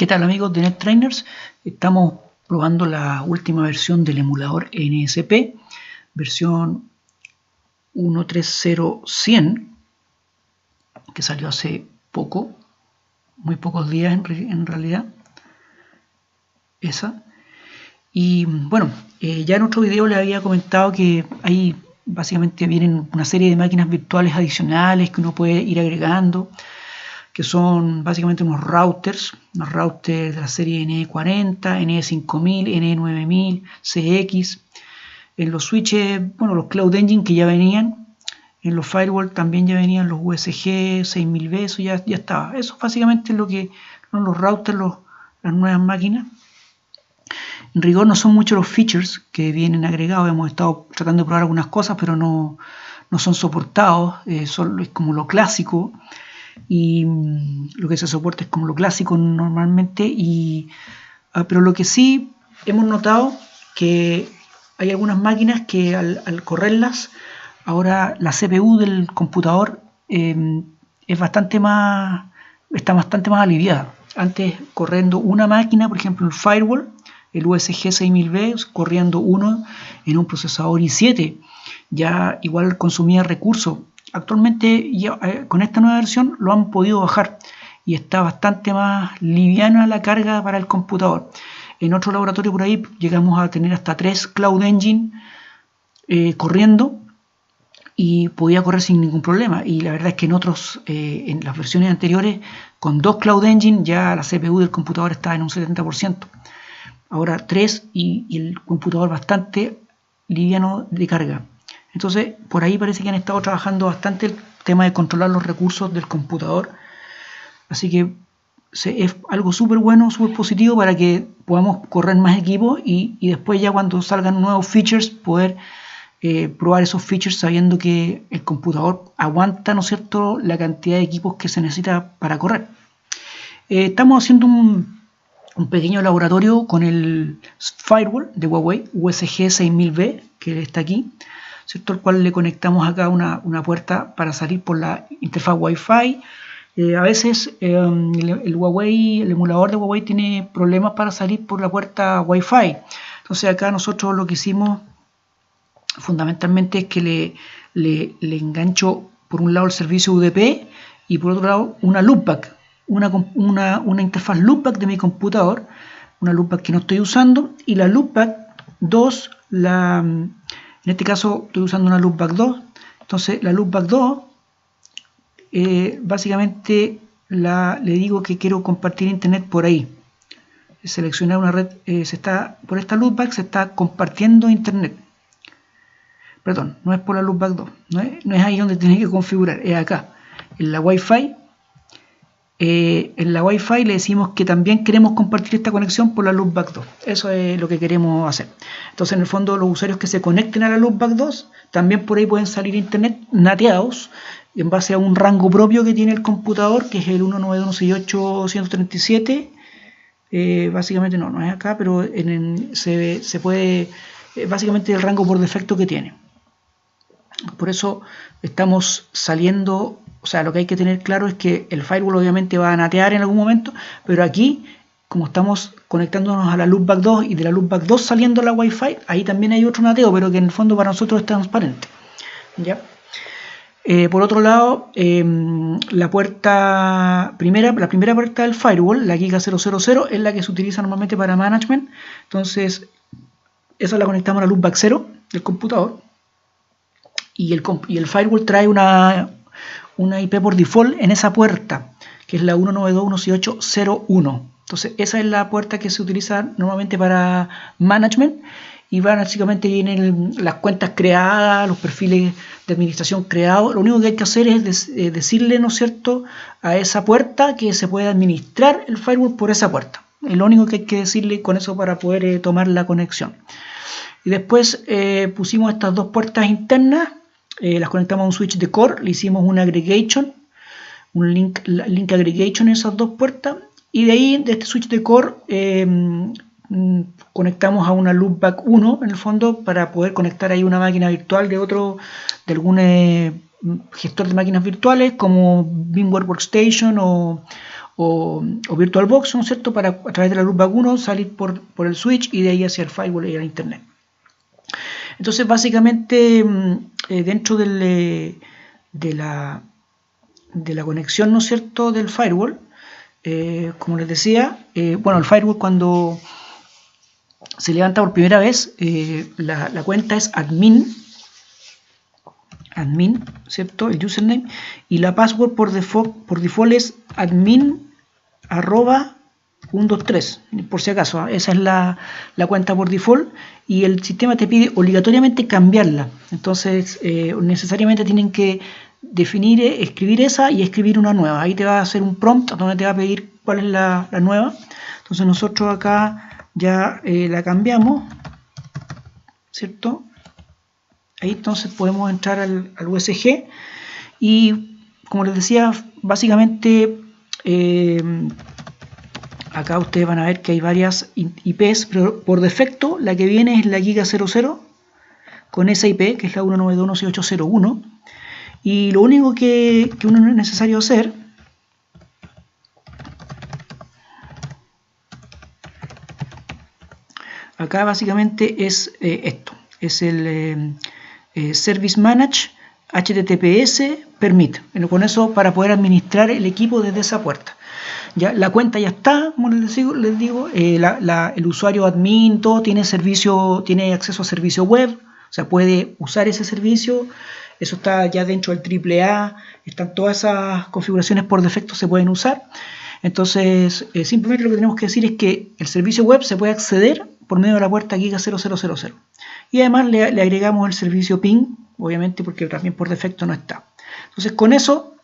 ¿Qué tal amigos de NetTrainers? Estamos probando la última versión del emulador NSP, versión 1.3.0.100, que salió hace poco, muy pocos días en realidad, esa. Y bueno, ya en otro video les había comentado que ahí básicamente vienen una serie de máquinas virtuales adicionales que uno puede ir agregando, que son básicamente unos routers de la serie NE40, NE5000, NE9000, CX. En los switches, bueno, los Cloud Engine que ya venían, en los firewall también ya venían los USG 6000B, eso ya estaba. Eso básicamente es lo que son los routers, las nuevas máquinas. En rigor no son muchos los features que vienen agregados, hemos estado tratando de probar algunas cosas, pero no son soportados, es como lo clásico. Y lo que se soporta es como lo clásico normalmente, pero lo que sí hemos notado que hay algunas máquinas que al correrlas, ahora la CPU del computador está bastante más aliviada. Antes, corriendo una máquina, por ejemplo el firewall, el USG 6000B, corriendo uno en un procesador i7, ya igual consumía recursos. Actualmente con esta nueva versión lo han podido bajar y está bastante más liviana la carga para el computador. En otro laboratorio por ahí llegamos a tener hasta 3 Cloud Engine corriendo y podía correr sin ningún problema. Y la verdad es que en las versiones anteriores, con 2 Cloud Engine ya la CPU del computador estaba en un 70%. Ahora 3 y el computador bastante liviano de carga. Entonces, por ahí parece que han estado trabajando bastante el tema de controlar los recursos del computador. Así que es algo súper bueno, súper positivo para que podamos correr más equipos y después ya cuando salgan nuevos features poder probar esos features sabiendo que el computador aguanta, ¿no es cierto?, la cantidad de equipos que se necesita para correr. Estamos haciendo un pequeño laboratorio con el firewall de Huawei USG 6000B, que está aquí, ¿cierto?, el cual le conectamos acá una puerta para salir por la interfaz Wi-Fi. A veces el emulador de Huawei tiene problemas para salir por la puerta Wi-Fi. Entonces acá nosotros lo que hicimos fundamentalmente es que le engancho por un lado el servicio UDP y por otro lado una loopback, una interfaz loopback de mi computador, una loopback que no estoy usando, y la loopback 2, en este caso estoy usando una loopback 2, entonces la loopback 2 básicamente le digo que quiero compartir internet por ahí. Seleccionar una red, por esta loopback se está compartiendo internet. Perdón, no es por la loopback 2, no es ahí donde tiene que configurar, es acá, en la Wi-Fi. En la Wi-Fi le decimos que también queremos compartir esta conexión por la loopback 2. Eso es lo que queremos hacer. Entonces, en el fondo, los usuarios que se conecten a la loopback 2 también por ahí pueden salir a internet nateados en base a un rango propio que tiene el computador, que es el 192.168.137. Básicamente no es acá, pero se puede, básicamente el rango por defecto que tiene. Por eso estamos saliendo. O sea, lo que hay que tener claro es que el firewall obviamente va a natear en algún momento, pero aquí, como estamos conectándonos a la loopback 2 y de la loopback 2 saliendo a la Wi-Fi, ahí también hay otro nateo, pero que en el fondo para nosotros es transparente. ¿Ya? Por otro lado, la primera puerta del firewall, la Giga 000, es la que se utiliza normalmente para management. Entonces, esa la conectamos a la loopback 0 del computador. Y el firewall trae una IP por default en esa puerta, que es la 192.168.0.1. Entonces esa es la puerta que se utiliza normalmente para management y básicamente vienen las cuentas creadas, los perfiles de administración creados. Lo único que hay que hacer es decirle, ¿no es cierto?, a esa puerta que se puede administrar el firewall por esa puerta. Es lo único que hay que decirle con eso para poder tomar la conexión. Y después pusimos estas dos puertas internas. Las conectamos a un switch de core, le hicimos una aggregation, un link aggregation en esas dos puertas, y de ahí, de este switch de core, conectamos a una loopback 1 en el fondo para poder conectar ahí una máquina virtual de algún gestor de máquinas virtuales como VMware Workstation o o VirtualBox, ¿no es cierto?, para a través de la loopback 1 salir por el switch y de ahí hacia el firewall y a internet. Entonces básicamente dentro de la conexión, ¿no es cierto?, del firewall, como les decía, bueno, el firewall cuando se levanta por primera vez, la cuenta es admin, ¿cierto?, el username, y la password por default es admin@123, por si acaso, esa es la cuenta por default, y el sistema te pide obligatoriamente cambiarla. Entonces necesariamente tienen que definir, escribir esa y escribir una nueva. Ahí te va a hacer un prompt donde te va a pedir cuál es la nueva. Entonces nosotros acá ya la cambiamos, ¿cierto? Ahí entonces podemos entrar al USG y, como les decía, básicamente acá ustedes van a ver que hay varias IPs, pero por defecto la que viene es la Giga 00 con esa IP, que es la 192.168.0.1, y lo único que uno es necesario hacer acá básicamente es esto, es el Service Manage HTTPS Permit, con eso para poder administrar el equipo desde esa puerta. Ya, la cuenta ya está, como les digo, el usuario admin, todo tiene acceso a servicio web, o sea, puede usar ese servicio, eso está ya dentro del AAA, están todas esas configuraciones por defecto se pueden usar. Entonces, simplemente lo que tenemos que decir es que el servicio web se puede acceder por medio de la puerta Giga 0000. Y además le agregamos el servicio ping, obviamente porque también por defecto no está. Entonces, con eso,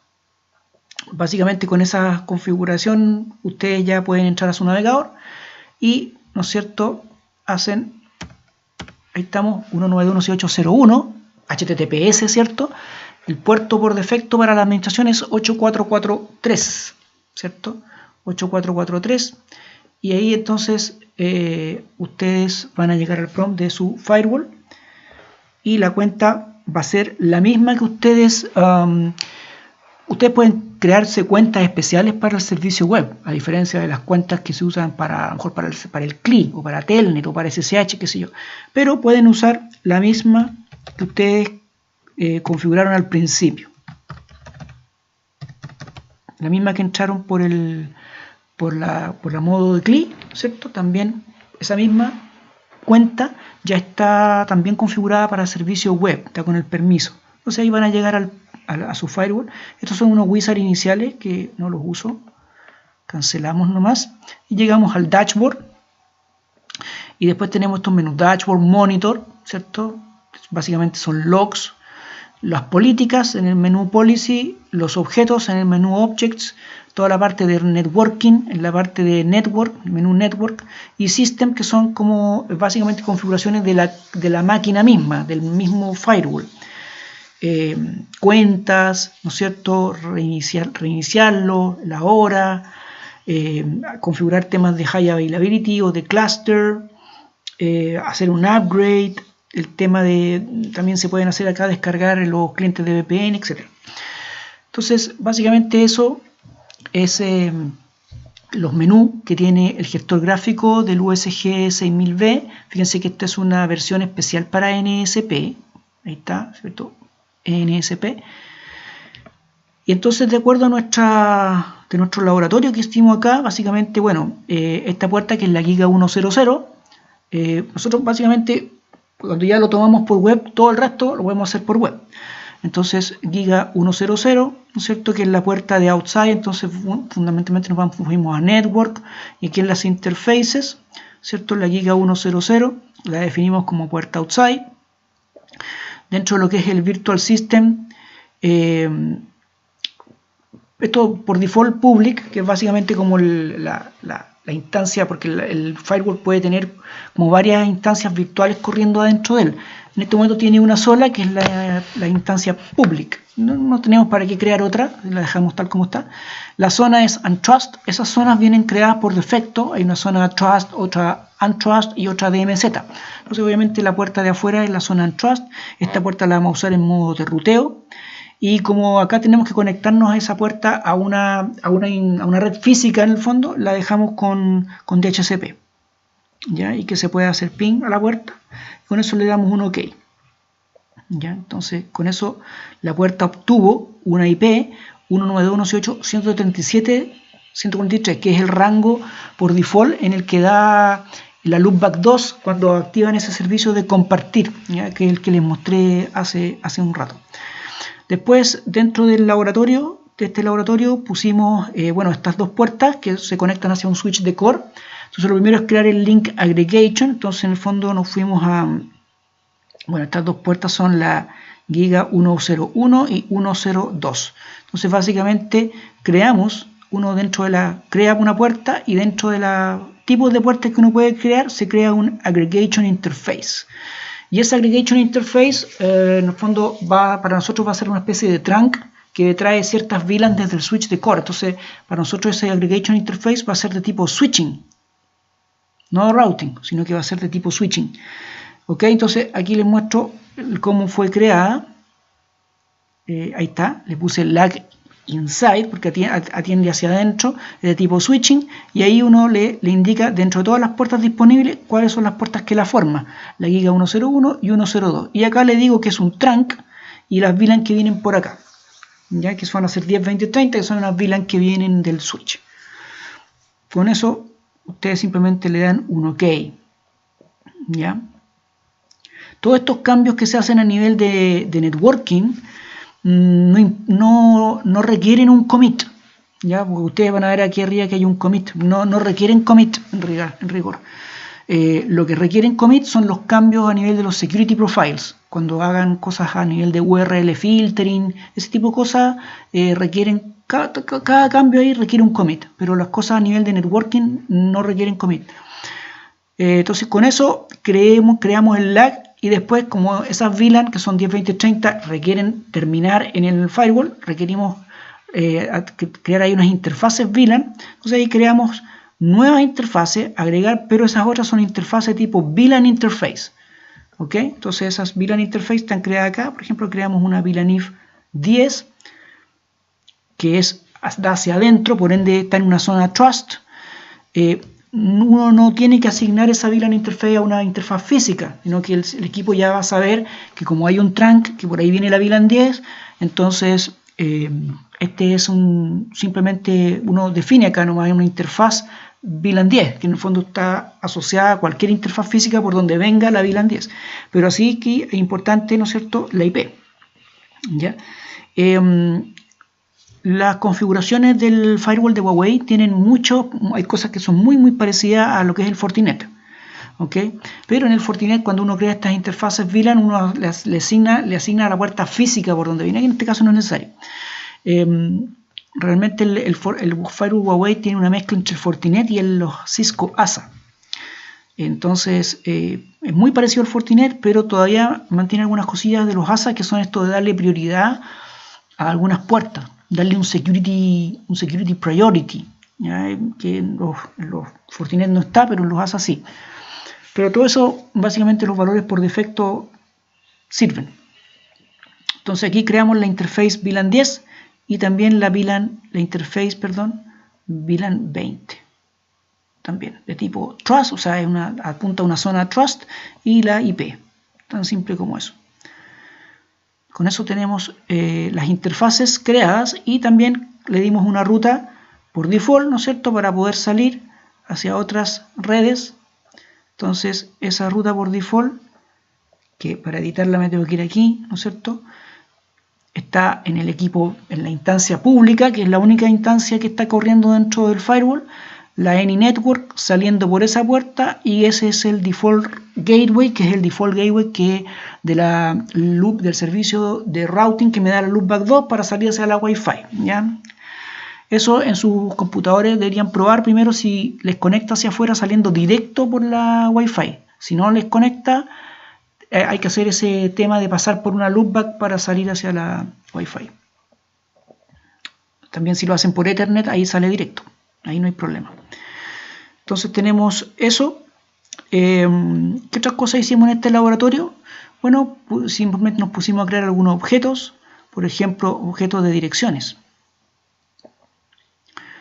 básicamente con esa configuración, ustedes ya pueden entrar a su navegador y, ¿no es cierto?, hacen, ahí estamos, 192.168.0.1, HTTPS, ¿cierto? El puerto por defecto para la administración es 8443, ¿cierto? 8443, y ahí entonces ustedes van a llegar al prompt de su firewall y la cuenta va a ser la misma que ustedes pueden crearse cuentas especiales para el servicio web, a diferencia de las cuentas que se usan a lo mejor para el CLI o para Telnet o para SSH, qué sé yo, pero pueden usar la misma que ustedes configuraron al principio, la misma que entraron por la modo de CLI, ¿cierto? También esa misma cuenta ya está también configurada para servicio web, está con el permiso. Entonces ahí van a llegar a su firewall. Estos son unos wizards iniciales que no los uso, cancelamos nomás y llegamos al dashboard, y después tenemos estos menús: dashboard, monitor, ¿cierto? Básicamente son logs, las políticas en el menú policy, los objetos en el menú objects, toda la parte de networking en la parte de network, el menú network, y system, que son como básicamente configuraciones de la máquina misma, del mismo firewall. Cuentas, ¿no es cierto?, reiniciarlo, la hora, configurar temas de high availability o de cluster, hacer un upgrade, el tema también se pueden hacer acá, descargar los clientes de VPN, etc. Entonces, básicamente eso es los menús que tiene el gestor gráfico del USG 6000B. Fíjense que esta es una versión especial para NSP. Ahí está, ¿cierto? NSP. Y entonces, de acuerdo a nuestro laboratorio que hicimos acá, básicamente, bueno, esta puerta que es la Giga 100, nosotros básicamente, cuando ya lo tomamos por web, todo el resto lo podemos hacer por web. Entonces, Giga 100, ¿no es cierto?, que es la puerta de outside. Entonces, fundamentalmente nos fuimos a network, y aquí en las interfaces, ¿cierto?, la Giga 100 la definimos como puerta outside. Dentro de lo que es el virtual system, esto por default public, que es básicamente como la instancia, porque el firewall puede tener como varias instancias virtuales corriendo adentro de él. En este momento tiene una sola, que es la instancia public. No tenemos para qué crear otra, la dejamos tal como está. La zona es untrust. Esas zonas vienen creadas por defecto. Hay una zona trust, otra untrust y otra DMZ. Entonces, obviamente, la puerta de afuera es la zona untrust. Esta puerta la vamos a usar en modo de ruteo. y como acá tenemos que conectarnos a esa puerta a una red física en el fondo, la dejamos con DHCP, ¿ya? Y que se pueda hacer ping a la puerta. Con eso le damos un OK. ¿Ya? Entonces con eso la puerta obtuvo una IP 192.168.137.143, que es el rango por default en el que da la Loopback 2 cuando activan ese servicio de compartir, ¿ya? Que es el que les mostré hace un rato. Después, dentro del laboratorio, pusimos estas dos puertas que se conectan hacia un switch de core. Entonces lo primero es crear el link aggregation. Entonces en el fondo nos fuimos a... estas dos puertas son la Giga 101 y 102. Entonces básicamente creamos una puerta, y dentro de los tipos de puertas que uno puede crear se crea un aggregation interface. Y ese aggregation interface en el fondo para nosotros va a ser una especie de trunk que trae ciertas VLANs desde el switch de core. Entonces para nosotros ese aggregation interface va a ser de tipo switching, no routing, sino que va a ser de tipo switching. Ok, entonces aquí les muestro cómo fue creada. Ahí está, le puse lag inside porque atiende hacia adentro, es de tipo switching, y ahí uno le indica dentro de todas las puertas disponibles cuáles son las puertas que la forman, la Giga 101 y 102. Y acá le digo que es un trunk y las VLAN que vienen por acá, ya que van a ser 10, 20, 30, que son unas VLAN que vienen del switch. Con eso ustedes simplemente le dan un OK. ¿Ya? Todos estos cambios que se hacen a nivel de networking no requieren un commit, ¿ya? Porque ustedes van a ver aquí arriba que hay un commit. No requieren commit en rigor. Lo que requieren commit son los cambios a nivel de los security profiles. Cuando hagan cosas a nivel de URL filtering, ese tipo de cosas requieren, cada cambio ahí requiere un commit, pero las cosas a nivel de networking no requieren commit. Entonces con eso creamos el lag, y después como esas VLAN que son 10, 20, 30 requieren terminar en el firewall, requerimos crear ahí unas interfaces VLAN. Entonces ahí creamos nuevas interfaces, agregar, pero esas otras son interfaces tipo VLAN interface. ¿Ok? Entonces esas VLAN interface están creadas acá. Por ejemplo, creamos una VLAN if 10 que da hacia adentro, por ende está en una zona trust. Uno no tiene que asignar esa VLAN interface a una interfaz física, sino que el equipo ya va a saber que como hay un trunk, que por ahí viene la VLAN 10, entonces este es simplemente uno define acá nomás una interfaz VLAN 10, que en el fondo está asociada a cualquier interfaz física por donde venga la VLAN 10. Pero así que es importante, ¿no es cierto?, la IP. ¿Ya? Las configuraciones del firewall de Huawei tienen hay cosas que son muy parecidas a lo que es el Fortinet. ¿Okay? Pero en el Fortinet, cuando uno crea estas interfaces VLAN, uno le asigna la puerta física por donde viene, que en este caso no es necesario. Realmente el firewall Huawei tiene una mezcla entre el Fortinet y los Cisco ASA. Entonces es muy parecido al Fortinet, pero todavía mantiene algunas cosillas de los ASA, que son esto de darle prioridad a algunas puertas, darle un security priority, ¿ya? Que en los Fortinet no está, pero en los ASA sí. Pero todo eso, básicamente los valores por defecto sirven. Entonces aquí creamos la interface VLAN 10 y también la interface VLAN 20. También de tipo trust, o sea, apunta a una zona trust, y la IP. Tan simple como eso. Con eso tenemos las interfaces creadas, y también le dimos una ruta por default, ¿no es cierto?, para poder salir hacia otras redes. Entonces esa ruta por default, que para editarla me tengo que ir aquí, ¿no es cierto?, está en el equipo, en la instancia pública, que es la única instancia que está corriendo dentro del firewall, la AnyNetwork saliendo por esa puerta, y ese es el default gateway, que es el default gateway de la loop del servicio de routing que me da la Loopback 2 para salir hacia la Wi-Fi, ¿ya? Eso en sus computadores deberían probar primero si les conecta hacia afuera saliendo directo por la Wi-Fi. Si no les conecta, hay que hacer ese tema de pasar por una loopback para salir hacia la Wi-Fi. También si lo hacen por Ethernet, ahí sale directo, ahí no hay problema. Entonces tenemos eso. ¿Qué otras cosas hicimos en este laboratorio? Bueno, simplemente nos pusimos a crear algunos objetos. por ejemplo, objetos de direcciones.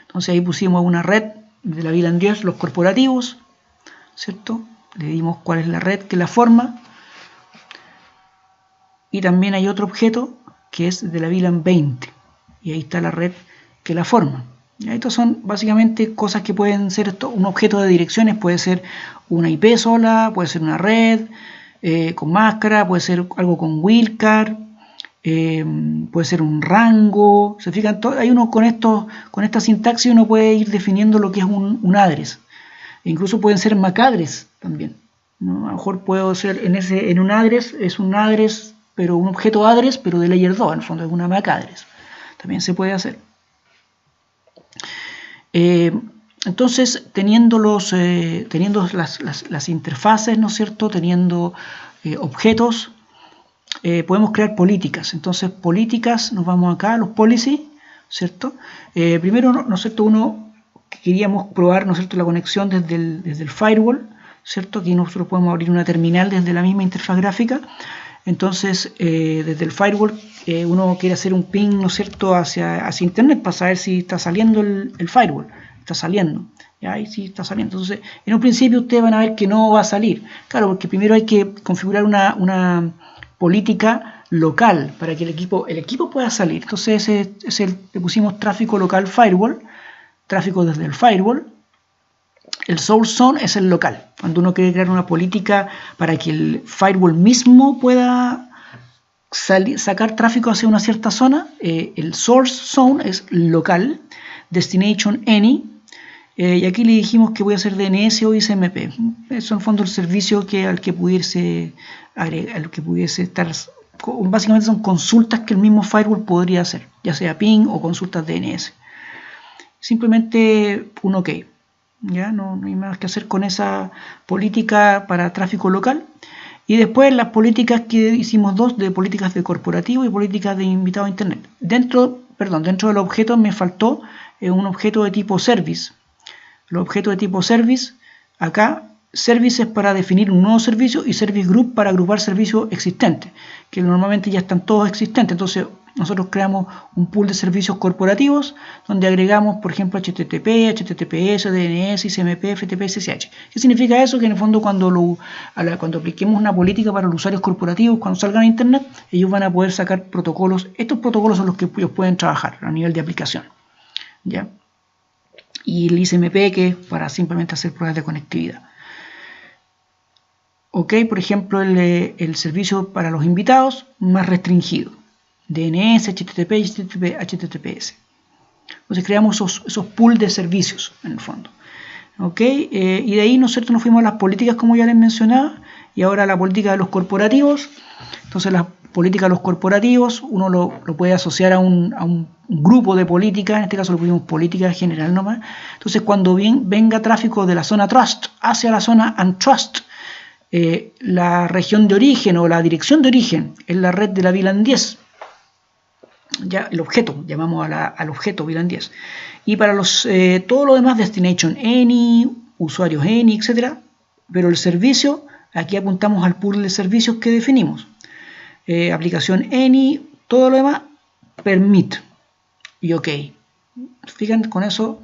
Entonces ahí pusimos una red de la VLAN 10, los corporativos, ¿cierto? Le dimos cuál es la red que la forma. Y también hay otro objeto que es de la VLAN 20. Y ahí está la red que la forma. Estos son básicamente cosas que pueden ser un objeto de direcciones, puede ser una IP sola, puede ser una red con máscara, puede ser algo con wildcard, puede ser un rango. Se fijan, hay uno con esta sintaxis uno puede ir definiendo lo que es un address. E incluso pueden ser MAC address también, ¿no? A lo mejor puedo ser en un address, es un address, pero un objeto address, pero de layer 2, en el fondo es una MAC address. También se puede hacer. Entonces, teniendo las interfaces, ¿no es cierto? Teniendo objetos, podemos crear políticas. Entonces, políticas, nos vamos acá a los policy, ¿cierto? Primero, ¿no es cierto? Queríamos probar, ¿no es cierto?, la conexión desde el firewall, ¿cierto? Aquí nosotros podemos abrir una terminal desde la misma interfaz gráfica. Entonces, desde el firewall, uno quiere hacer un ping, ¿no es cierto?, hacia internet para saber si está saliendo el firewall. Está saliendo, ¿ya? Y sí está saliendo. Entonces, en un principio ustedes van a ver que no va a salir. Claro, porque primero hay que configurar una política local para que el equipo pueda salir. Entonces, le pusimos tráfico local firewall, tráfico desde el firewall. El source zone es el local. Cuando uno quiere crear una política para que el firewall mismo pueda sacar tráfico hacia una cierta zona, el source zone es local, destination any, y aquí le dijimos que voy a hacer DNS o ICMP. Eso en el fondo el servicio al que pudiese estar. Básicamente son consultas que el mismo firewall podría hacer, ya sea ping o consultas DNS. Simplemente un OK. Ya no hay más que hacer con esa política para tráfico local. Y después las políticas que hicimos de políticas de corporativo y políticas de invitado a internet. Dentro del objeto me faltó un objeto de tipo service. Los objetos de tipo service, acá service es para definir un nuevo servicio y service group para agrupar servicios existentes, que normalmente ya están todos existentes. Entonces nosotros creamos un pool de servicios corporativos donde agregamos, por ejemplo, HTTP, HTTPS, DNS, ICMP, FTP, SSH. ¿Qué significa eso? Que en el fondo cuando apliquemos una política para los usuarios corporativos, cuando salgan a internet, ellos van a poder sacar protocolos. Estos protocolos son los que ellos pueden trabajar a nivel de aplicación, ¿ya? Y el ICMP, que es para simplemente hacer pruebas de conectividad. OK, por ejemplo, el servicio para los invitados más restringido. DNS, HTTP y HTTPS. Entonces creamos esos pools de servicios en el fondo. ¿Ok? Y de ahí nosotros nos fuimos a las políticas, como ya les mencionaba, y ahora la política de los corporativos. Entonces la política de los corporativos uno lo puede asociar a un grupo de políticas, en este caso lo pusimos política general nomás. Entonces cuando venga tráfico de la zona trust hacia la zona untrust, la región de origen o la dirección de origen es la red de la VLAN 10. Ya el objeto, llamamos al objeto VLAN 10. Y para todo lo demás, destination any, usuarios any, etc. Pero el servicio, aquí apuntamos al pool de servicios que definimos. Aplicación any, todo lo demás, permit y OK. Fíjense, con eso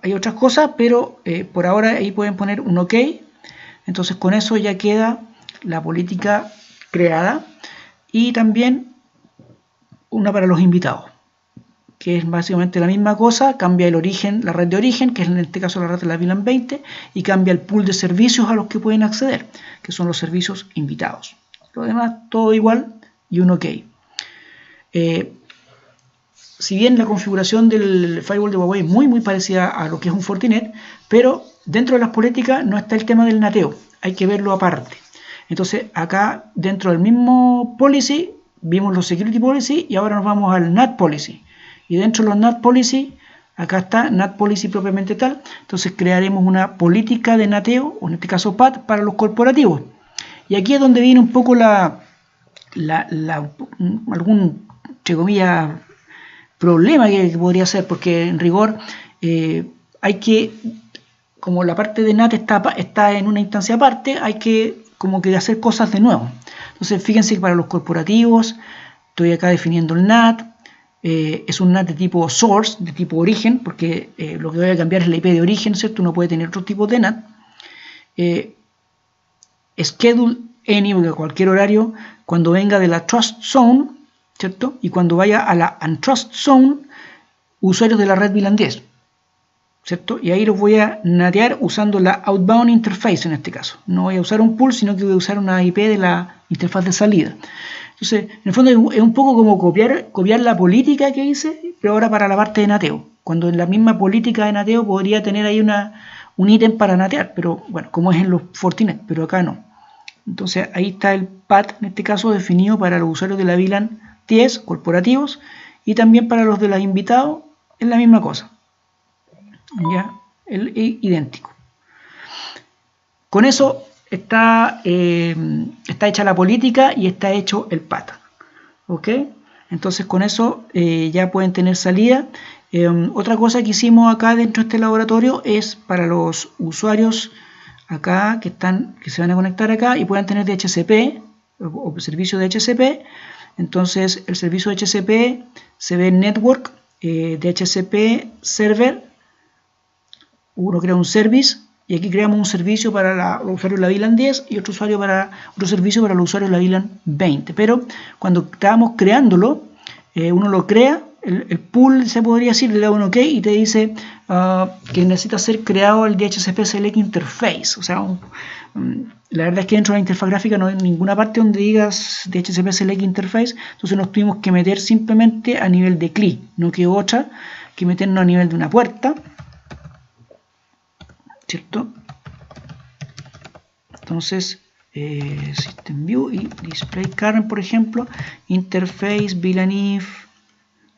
hay otras cosas, pero por ahora ahí pueden poner un OK. Entonces con eso ya queda la política creada. Y también una para los invitados, que es básicamente la misma cosa, cambia el origen, la red de origen, que es en este caso la red de la VLAN 20, y cambia el pool de servicios a los que pueden acceder, que son los servicios invitados. Lo demás, todo igual y un OK. Si bien la configuración del firewall de Huawei es muy parecida a lo que es un Fortinet, pero dentro de las políticas no está el tema del nateo, hay que verlo aparte. Entonces acá dentro del mismo policy vimos los security policy y ahora nos vamos al NAT policy. Y dentro de los NAT policy, acá está NAT policy propiamente tal. Entonces crearemos una política de nateo, o en este caso PAT, para los corporativos. Y aquí es donde viene un poco algún, entre comillas, problema que podría ser, porque en rigor hay que, como la parte de NAT está en una instancia aparte, hay que como que hacer cosas de nuevo. Entonces fíjense que para los corporativos estoy acá definiendo el NAT. Es un NAT de tipo source, de tipo origen, porque lo que voy a cambiar es la IP de origen, ¿cierto? Uno puede tener otro tipo de NAT. Schedule any, porque a cualquier horario, cuando venga de la Trust Zone, ¿cierto? Y cuando vaya a la Untrust Zone, usuarios de la red VLAN 10, ¿cierto? Y ahí los voy a natear usando la Outbound Interface en este caso. No voy a usar un pool, sino que voy a usar una IP de la interfaz de salida. Entonces, en el fondo es un poco como copiar la política que hice, pero ahora para la parte de nateo. Cuando en la misma política de nateo podría tener ahí un ítem para natear, pero bueno, como es en los Fortinet, pero acá no. Entonces ahí está el path, en este caso definido para los usuarios de la VLAN 10 corporativos y también para los de los invitados, es la misma cosa. Ya, idéntico. Con eso está hecha la política y está hecho el path. ¿Ok? Entonces con eso ya pueden tener salida. Otra cosa que hicimos acá dentro de este laboratorio es para los usuarios acá que se van a conectar acá y puedan tener DHCP o servicio de DHCP. Entonces el servicio de DHCP se ve en Network, DHCP Server, uno crea un service y aquí creamos un servicio para los usuarios de la VLAN 10 y otro servicio para los usuarios de la VLAN 20. Pero cuando estábamos creándolo, uno lo crea, el pool se podría decir, le da un OK y te dice que necesita ser creado el DHCP Select Interface. O sea, la verdad es que dentro de la interfaz gráfica no hay ninguna parte donde digas DHCP Select Interface, entonces nos tuvimos que meter simplemente a nivel de CLI, no que otra que meternos a nivel de una puerta, ¿cierto? Entonces System View y Display Current, por ejemplo, Interface VLAN if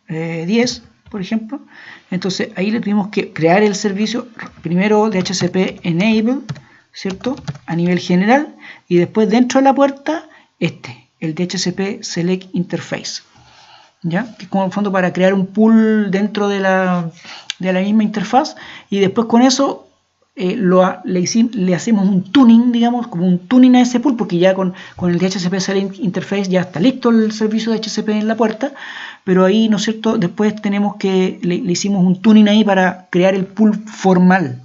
10, por ejemplo. Entonces ahí le tuvimos que crear el servicio primero DHCP Enable, ¿cierto? A nivel general, y después dentro de la puerta el DHCP Select Interface, ¿ya? Que es como en el fondo para crear un pool dentro de la misma interfaz, y después con eso le hacemos un tuning, digamos, como un tuning a ese pool, porque ya con el DHCP Select Interface ya está listo el servicio de DHCP en la puerta, pero ahí, ¿no es cierto?, después tenemos que le hicimos un tuning ahí para crear el pool formal,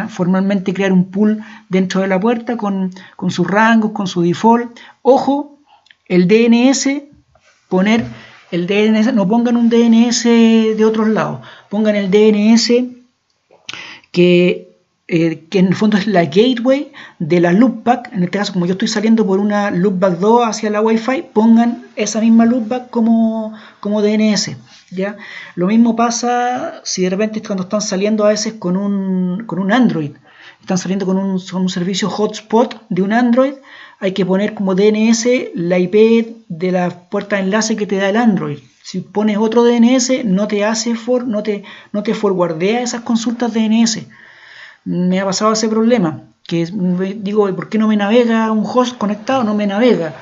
formalmente crear un pool dentro de la puerta con sus rangos, con su default. Ojo, el DNS, no pongan un DNS de otros lados, pongan el DNS que en el fondo es la gateway de la loopback. En este caso, como yo estoy saliendo por una loopback 2 hacia la Wi-Fi, pongan esa misma loopback como DNS, ¿ya? Lo mismo pasa si de repente cuando están saliendo a veces con un Android, están saliendo con un servicio hotspot de un Android, hay que poner como DNS la IP de la puerta de enlace que te da el Android. Si pones otro DNS, no te forwardea esas consultas DNS. Me ha pasado ese problema, que digo, ¿por qué no me navega un host conectado? No me navega.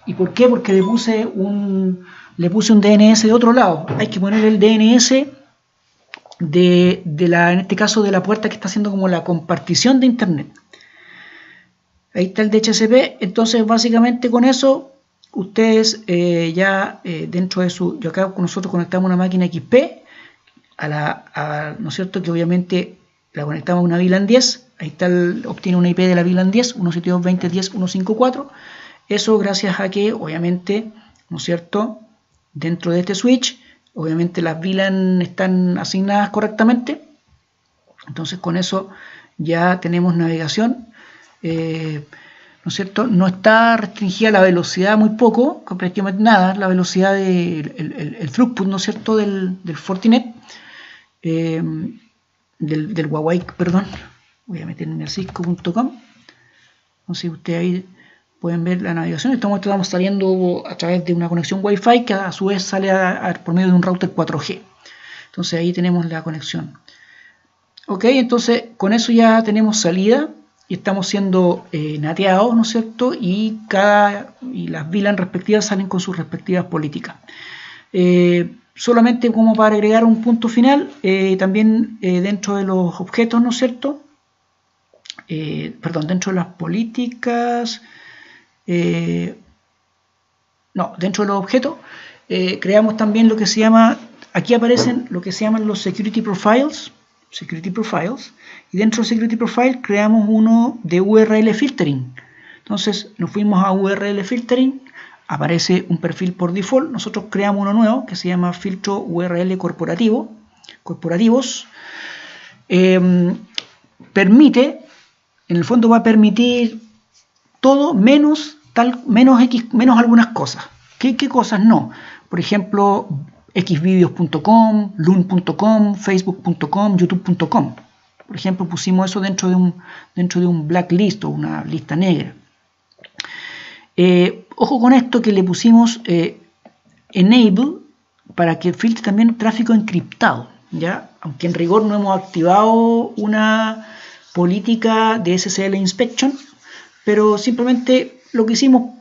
¿Y por qué? Porque le puse un DNS de otro lado. Hay que poner el DNS en este caso de la puerta que está haciendo como la compartición de internet. Ahí está el DHCP. Entonces básicamente con eso ustedes dentro de yo acá nosotros conectamos una máquina XP ¿no es cierto?, que obviamente la conectamos a una VLAN 10, ahí está obtiene una IP de la VLAN 10, 172.20.10.154, eso gracias a que obviamente, ¿no es cierto?, dentro de este switch, obviamente las VLAN están asignadas correctamente, entonces con eso ya tenemos navegación, ¿no es cierto?, no está restringida la velocidad muy poco, prácticamente nada, la velocidad el throughput, ¿no es cierto?, del Fortinet, del Huawei, perdón, voy a meterme a cisco.com. Entonces ustedes ahí pueden ver la navegación. Estamos saliendo a través de una conexión Wi-Fi que a su vez sale por medio de un router 4G. Entonces ahí tenemos la conexión. Ok, entonces con eso ya tenemos salida y estamos siendo nateados, ¿no es cierto? Y las VLAN respectivas salen con sus respectivas políticas. Solamente como para agregar un punto final, también dentro de los objetos, ¿no es cierto? Dentro de las políticas, no, dentro de los objetos creamos también lo que se llama, aquí aparecen lo que se llaman los security profiles, y dentro de security profile creamos uno de URL filtering. Entonces nos fuimos a URL filtering, aparece un perfil por default, nosotros creamos uno nuevo que se llama filtro URL corporativos. Permite, en el fondo va a permitir todo menos algunas cosas. ¿Qué cosas no? Por ejemplo, xvideos.com, loon.com, facebook.com, youtube.com. Por ejemplo, pusimos eso dentro de un blacklist o una lista negra. Ojo con esto que le pusimos enable para que filtre también tráfico encriptado, ¿ya? Aunque en rigor no hemos activado una política de SSL inspection, pero simplemente lo quisimos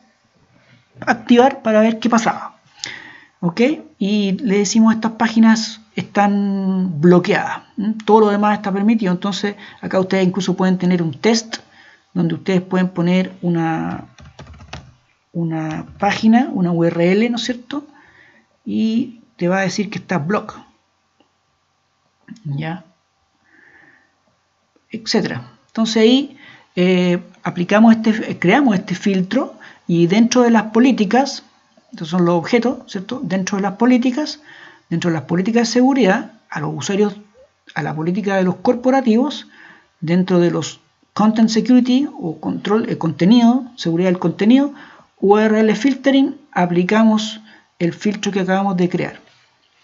activar para ver qué pasaba. ¿Ok? Y le decimos estas páginas están bloqueadas. Todo lo demás está permitido. Entonces acá ustedes incluso pueden tener un test donde ustedes pueden poner una página, una URL, ¿no es cierto? Y te va a decir que está block, ¿ya? Etcétera. Entonces ahí creamos este filtro y dentro de las políticas, estos son los objetos, ¿cierto? Dentro de las políticas de seguridad, a los usuarios, a la política de los corporativos, dentro de los content security o control, contenido, seguridad del contenido, URL filtering, aplicamos el filtro que acabamos de crear,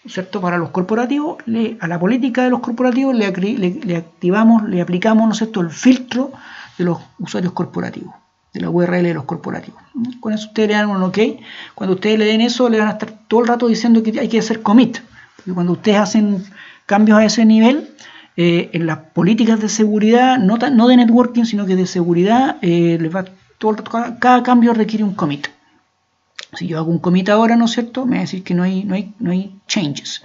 ¿cierto? Para los corporativos, a la política de los corporativos le aplicamos, ¿no es cierto?, el filtro de los usuarios corporativos, de la URL de los corporativos. Con eso ustedes le dan un OK. Cuando ustedes le den eso, le van a estar todo el rato diciendo que hay que hacer commit. Porque cuando ustedes hacen cambios a ese nivel, en las políticas de seguridad, no de networking, sino que de seguridad, les va todo el rato, cada cambio requiere un commit. Si yo hago un commit ahora, ¿no es cierto?, me va a decir que no hay changes.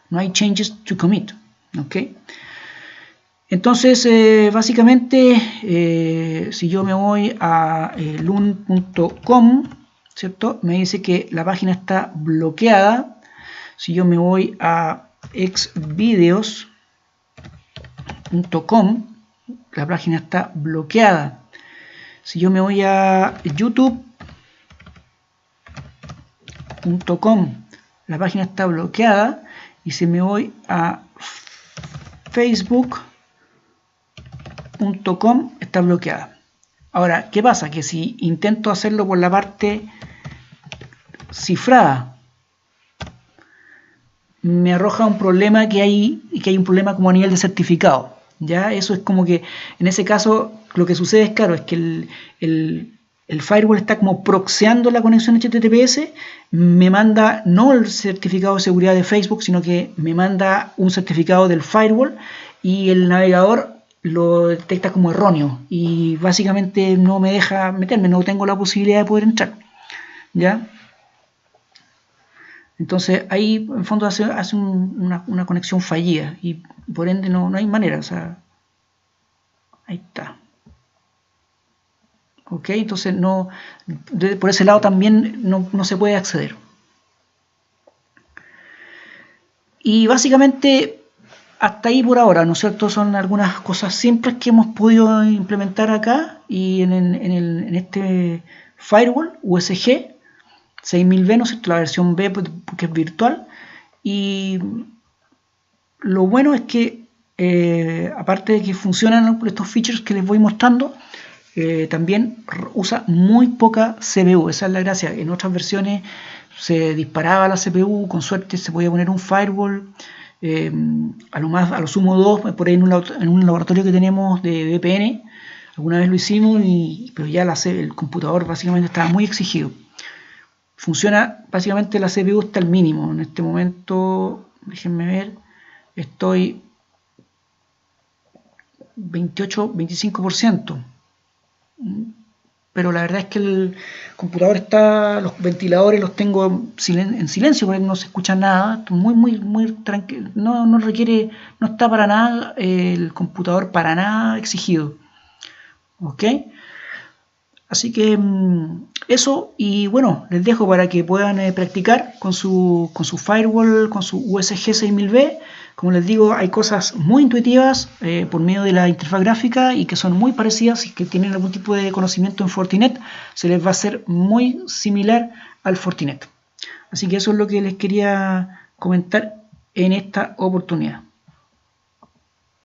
No hay changes to commit. ¿Ok? Entonces, básicamente, si yo me voy a loon.com, ¿cierto?, me dice que la página está bloqueada. Si yo me voy a xvideos.com, la página está bloqueada. Si yo me voy a youtube.com, la página está bloqueada. Y si me voy a facebook.com, está bloqueada. Ahora, ¿qué pasa? Que si intento hacerlo por la parte cifrada, me arroja un problema que hay un problema como a nivel de certificado. ¿Ya? Eso es como que, en ese caso, lo que sucede es, claro, es que el firewall está como proxeando la conexión HTTPS, me manda no el certificado de seguridad de Facebook, sino que me manda un certificado del firewall y el navegador lo detecta como erróneo y básicamente no me deja meterme, no tengo la posibilidad de poder entrar. ¿Ya? Entonces ahí en el fondo hace una conexión fallida y por ende no hay manera. O sea, ahí está. Ok, entonces por ese lado también no se puede acceder. Y básicamente hasta ahí por ahora, ¿no es cierto? Son algunas cosas simples que hemos podido implementar acá y en este firewall USG 6000B, ¿no es cierto?, la versión B porque es virtual. Y lo bueno es que aparte de que funcionan estos features que les voy mostrando, también usa muy poca CPU. Esa es la gracia. En otras versiones se disparaba la CPU, con suerte se podía poner un firewall, a lo sumo 2, por ahí en un laboratorio que tenemos de VPN. Alguna vez lo hicimos, pero ya el computador básicamente estaba muy exigido. Funciona, básicamente la CPU está al mínimo. En este momento, déjenme ver, estoy 25%. Pero la verdad es que el computador los ventiladores los tengo en silencio, porque no se escucha nada, muy tranquilo, no requiere, no está para nada el computador para nada exigido. ¿Ok? Así que Eso, y bueno, les dejo para que puedan practicar con su firewall, con su USG 6000B. Como les digo, hay cosas muy intuitivas por medio de la interfaz gráfica y que son muy parecidas. Si que tienen algún tipo de conocimiento en Fortinet, se les va a hacer muy similar al Fortinet. Así que eso es lo que les quería comentar en esta oportunidad.